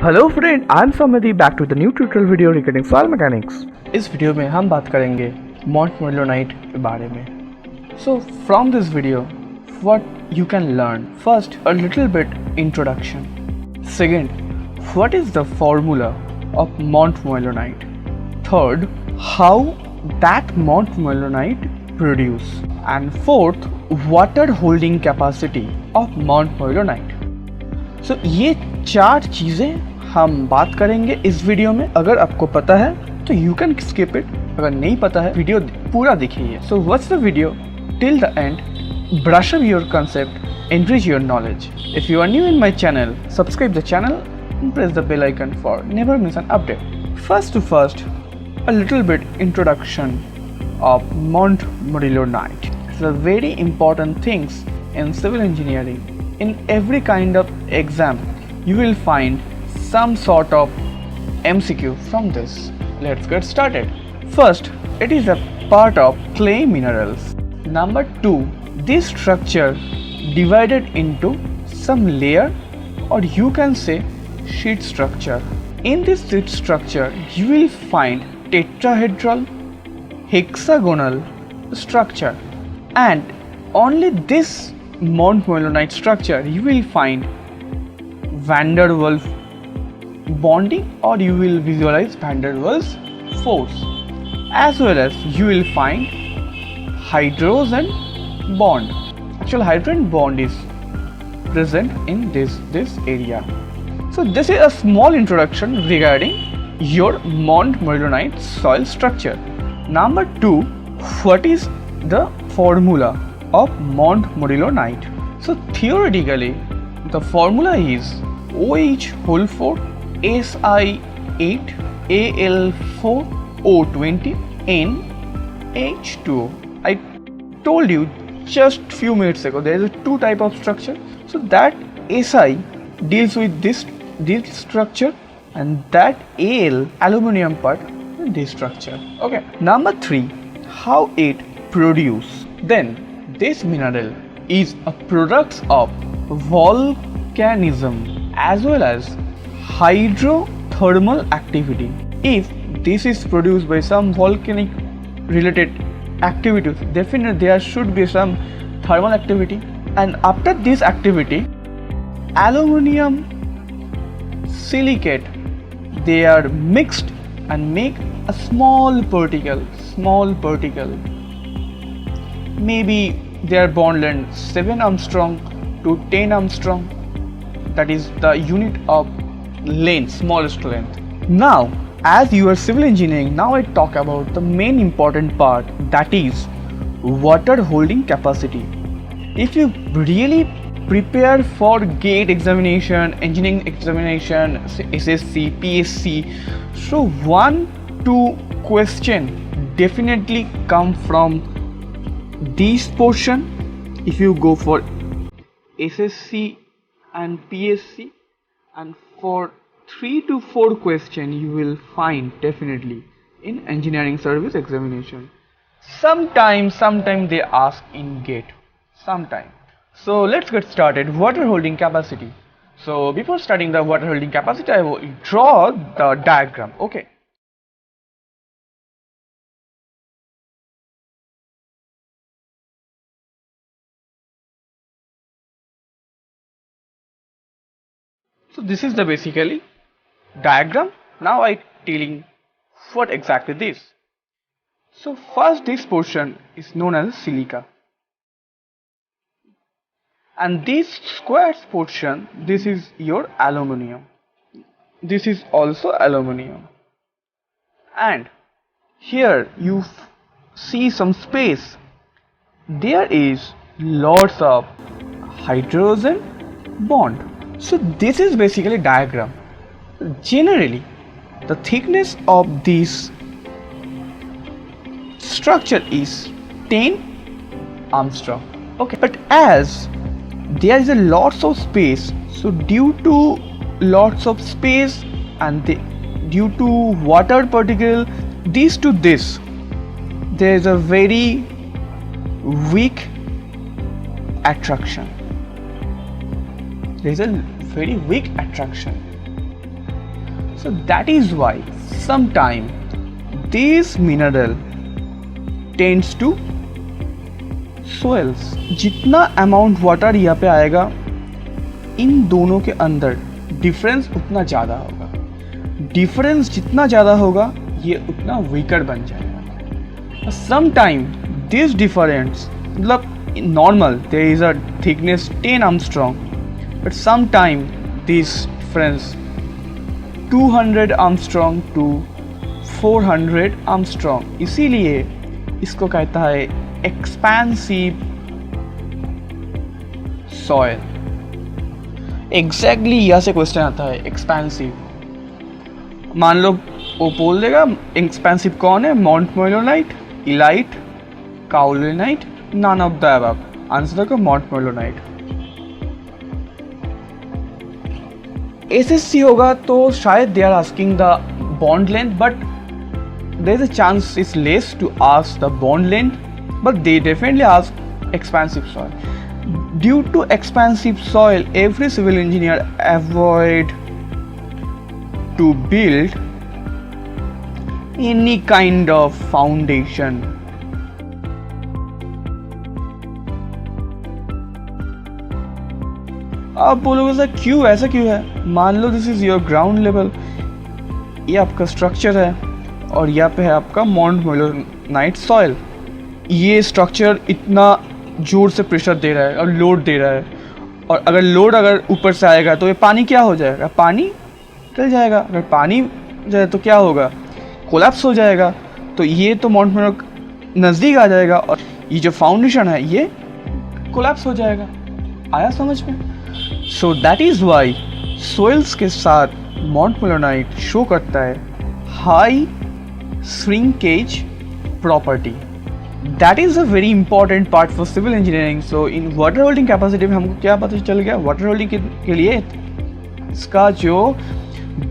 Hello friend, I am समधी back to the new tutorial video regarding soil mechanics. इस video में हम बात करेंगे मॉन्ट मोरिलोनाइट के बारे में। So from this video what you can learn, first a little bit introduction, second what is the formula of montmorillonite, third how that montmorillonite produce, and fourth water holding capacity of montmorillonite. So ये चार चीज़ें हम बात करेंगे इस video में। अगर आपको पता है तो यू कैन स्किप इट, अगर नहीं पता है वीडियो पूरा देखिए। So watch the video till the end, brush up your concept, enrich your knowledge. If you are new in my channel, subscribe the channel and press the bell icon for never miss an update. First, a little bit introduction of Mont Morilonite. It's a very important things in civil engineering. In every kind of exam, you will find some sort of MCQ from this. Let's get started. First, it is a part of clay minerals. Number 2, this structure divided into some layer, or you can say sheet structure. In this sheet structure, you will find tetrahedral, hexagonal structure, and only this Mont Morilonite structure you will find van der Waals bonding, or you will visualize van der Waals force, as well as you will find hydrogen bond. Actual hydrogen bond is present in this area. So this is a small introduction regarding your Mont Morilonite soil structure. Number 2, what is the formula of Mont Morilonite? So theoretically the formula is OH whole 4 Si8 Al4 O20 NH2O. I told you just few minutes ago there is a two type of structure. So that Si deals with this structure, and that Al aluminum part this structure. Okay. Number 3, how it produce. Then this mineral is a product of volcanism as well as hydrothermal activity. If this is produced by some volcanic related activities, definitely there should be some thermal activity, and after this activity aluminum silicate, they are mixed and make a small particle, maybe their bond length 7 Armstrong to 10 Armstrong, that is the unit of length, smallest length. Now as you are civil engineering, now I talk about the main important part, that is water holding capacity. If you really prepare for GATE examination, engineering examination, SSC, PSC, so 1-2 question definitely come from this portion. If you go for SSC and PSC, and for 3 to 4 question you will find definitely in engineering service examination. Sometimes they ask in GATE, sometime. So let's get started. Water holding capacity. So before starting the water holding capacity, I will draw the diagram. Okay. So this is the basically diagram. Now I telling what exactly this. So first this portion is known as silica, and this square portion, this is your aluminium, this is also aluminium, and here you see some space, there is lots of hydrogen bond. So this is basically diagram. Generally the thickness of this structure is 10 Armstrong. Okay, but as there is a lots of space, so due to lots of space and due to water particle, this to this, there is a very weak attraction. There is a very weak attraction. So that is why sometime this mineral tends to soils. जितना amount water यहाँ पे आएगा इन दोनों के अंदर difference उतना ज़्यादा होगा. डिफरेंस जितना ज़्यादा होगा ये उतना वीकर बन जाएगा. समटाइम दिस डिफरेंस मतलब normal there is a thickness 10 Armstrong, but sometime this difference 200 Armstrong to 400 Armstrong. इसीलिए इसको कहता है एक्सपेंसिव सॉइल. एग्जैक्टली यहाँ से क्वेश्चन आता है एक्सपेंसिव. मान लो वो बोल देगा एक्सपेंसिव कौन है, montmorillonite, illite, kaolinite, none of the above. Answer होगा माउंट मोइलोनाइट. एसएससी होगा तो शायद they are asking the bond length, but there is a chance is less to ask the bond length, but they definitely ask expensive soil. Due to expensive soil, every civil engineer avoid to build any kind of foundation. आप बोलोगे sir क्यों, ऐसा क्यों है? मान लो this is your ground level, ये आपका स्ट्रक्चर है और यहाँ पे है आपका माउंट मोइलोनाइट सॉइल. ये स्ट्रक्चर इतना जोर से प्रेशर दे रहा है और लोड दे रहा है, और अगर लोड अगर ऊपर से आएगा तो ये पानी क्या हो जाएगा, पानी चल जाएगा. अगर पानी जाए तो क्या होगा, कोलैप्स हो जाएगा. तो ये तो माउंट मोइलोनाइट नज़दीक आ जाएगा और ये जो फाउंडेशन है ये कोलैप्स हो जाएगा. आया समझ में? So that is why soils के साथ माउंट मोइलोनाइट शो करता है high shrinkage property. That is a very important part for civil engineering. So in water holding capacity में हमको क्या पता चल गया, वाटर होल्डिंग के लिए इसका जो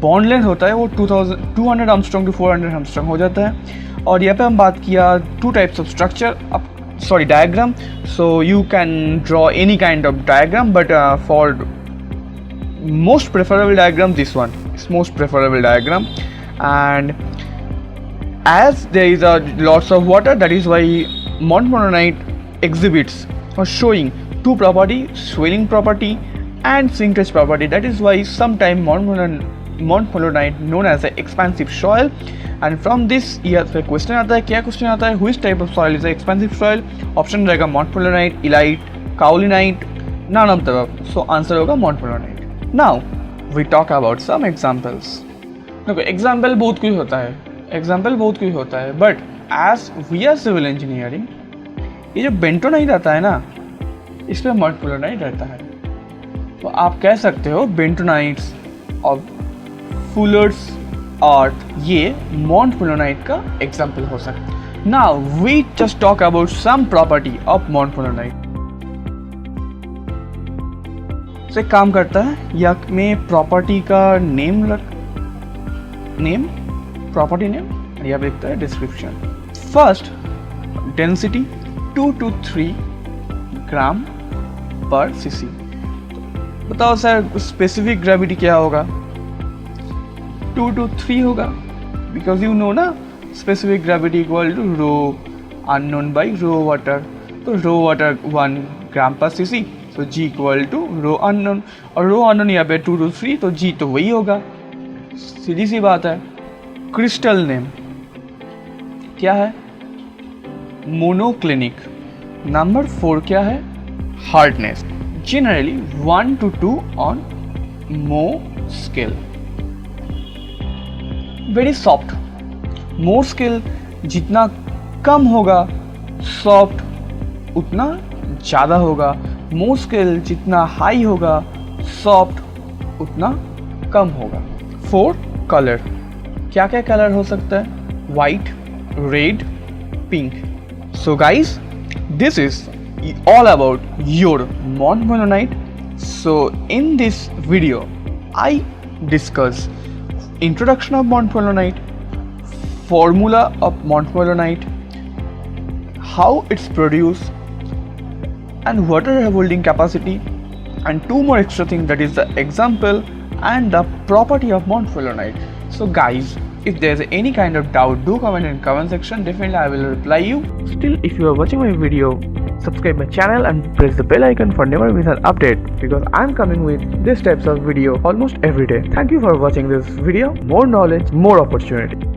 बॉन्ड लेंथ होता है वो 200 आर्मस्ट्रॉन्ग टू 400 आर्मस्ट्रॉन्ग हो जाता है. और यहाँ पे हम बात किया two types of structure, diagram. So you can draw any kind of diagram, but for most preferable diagram this one is most preferable diagram. And as there is a lots of water, that is why Mount Moilonaite exhibits or showing two property, swelling property and shrinkage property. That is why sometime Mount Moilonaite known as a expansive soil. And from this यहाँ पे question आता है, क्या question आता है, which type of soil is a expansive soil? Option रहेगा Mount Moilonaite, Illite, Kaolinite, none of the above. So answer होगा Mount Moilonaite. Now we talk about some examples. देखो एग्जाम्पल बहुत कुछ होता है, but as we are civil engineering, ये जो bentonite आता है ना, इसमें माउंट मोइलोनाइट रहता है. तो आप कह सकते हो बेंटोनाइट्स और फुलर्स आर्ट ये माउंट मोइलोनाइट का एग्जाम्पल हो सकता है. Now we just talk about some property of montmorillonite. से काम करता है या में प्रॉपर्टी का प्रॉपर्टी नेम यहाँ पे लिखता है description. First density 2 to 3 gram per CC. बताओ सर स्पेसिफिक ग्रेविटी क्या होगा? 2 to 3 होगा, बिकॉज यू नो ना specific gravity equal to rho unknown by rho water. तो rho water 1 gram per cc, तो G equal to rho unknown, और rho unknown यहाँ पे 2 to 3, तो जी तो वही होगा. सीधी सी बात है. क्रिस्टल नेम क्या है? मोनोक्लिनिक. नंबर 4 क्या है? Hardness. Generally 1 to 2 on Mohs scale. Very soft. Mohs scale जितना कम होगा, सॉफ्ट उतना ज़्यादा होगा. मोर स्केल जितना हाई होगा, सॉफ्ट उतना कम होगा. 4 कलर. क्या क्या कलर हो सकता है? White, red, pink. So guys this is all about your Mount Moilonaite. So in this video I discuss introduction of Mount Moilonaite, formula of Mount Moilonaite, how it's produced, and water holding capacity, and 2 more extra things, that is the example and the property of montmorillonite. So guys, if there's any kind of doubt, do comment in comment section. Definitely I will reply you. Still, if you are watching my video, subscribe my channel and press the bell icon for never miss an update, because I'm coming with this types of video almost every day. Thank you for watching this video. More knowledge, more opportunity.